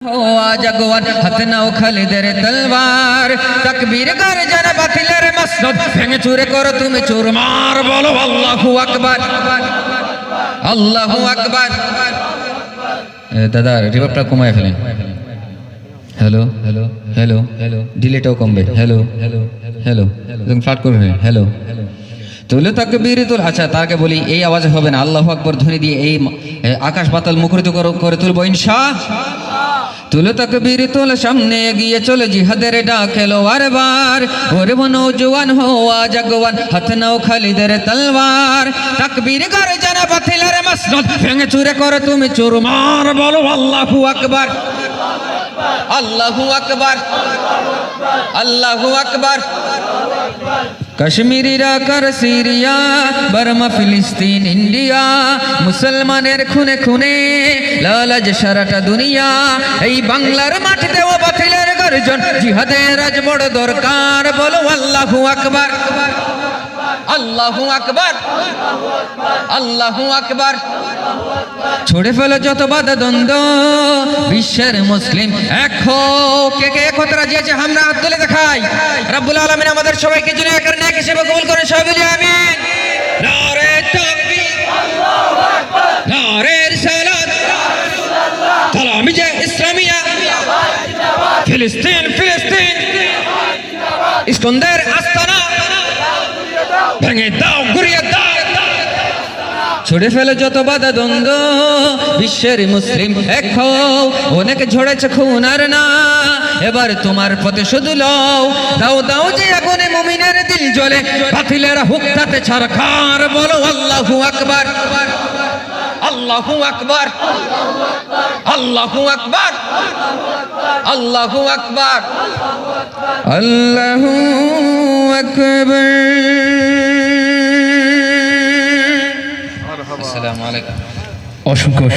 जगवान हाथ नाओ खालिदेर तलवार तकबीर कर जाना बातिलेर मसनद भेंगे चूरे करो तुम चूरमार बोलो अल्लाहु अकबर अल्लाहु अकबर। दादा रिवर्बটা কমায় ফেলেন। हेलो हेलो हेलो हेलो डिलेटও কমবে। हेलो हेलो हेलो তুমি ফ্ল্যাট করবে। हेलो তুলে তাকবীর তুল। আচ্ছা তাকে বলি এই আওয়াজে হবে না, আল্লাহু আকবার ধ্বনি দিয়ে এই আকাশ পাতাল মুখরিত করে তুলবো ইনশাআল্লাহ। তুলে তাকবীর তুল, সামনে এগিয়ে চলে জিহাদের ডাক এলো বারবার। ওরে নওজওয়ান হওয়া জাগওয়ান হাত নাও খালিদের তলবার তাকবীর করে জানা বাতিলের মসনদ ভেঙে চুরে করে তুমি চুরমার বলো আল্লাহু আকবার আল্লাহু আকবার আল্লাহু আকবার। কাশ্মীরিরা কর সিরিয়া বার্মা ফিলিস্তিন ইন্ডিয়া মুসলমানের খুনে খুনে লালাজ সারাটা দুনিয়া। এই বাংলার মাটিতেও বাতিলের গর্জন জিহাদের আজ বড় দরকার বলো আল্লাহু আকবার আল্লাহু আকবার আল্লাহু আকবার। ছড়ে ফেলো যত বাধা দ্বন্দ্ব বিশ্বের মুসলিম এক হও। কে কে এক হতে রাজি আছে আমরা হাত তুলে দেখাই। রব্বুল আলামিন আমাদের সবাইকে যেন একের নেক হিসেবে কবুল করেন, সবাই বলি আমিন। নারে তাকবীর আল্লাহু আকবার নারে রিসালাত তালামিজে ইসলামিয়া ফিলিস্তিন ফিলিস্তিন ইস্কন্দার আস্তানা ভেঙে দাও গুড়িয়ে দাও। ছড়ে ফেলে যত বাধা দ্বন্দ্ব বিশ্বের মুসলিম এক হও। অনেক ঝরেছে খুন আর না এবার তোমার পথে শুধু লও। দাও দাও যে আগুনে মুমিনের দিল জ্বলে বাতিলের হুক্কাতে ছারখার বলো আল্লাহু আকবার আল্লাহু আকবার আল্লাহু আকবার আল্লাহু আকবার আল্লাহু আকবার। আসসালামু আলাইকুম। অসংখ্য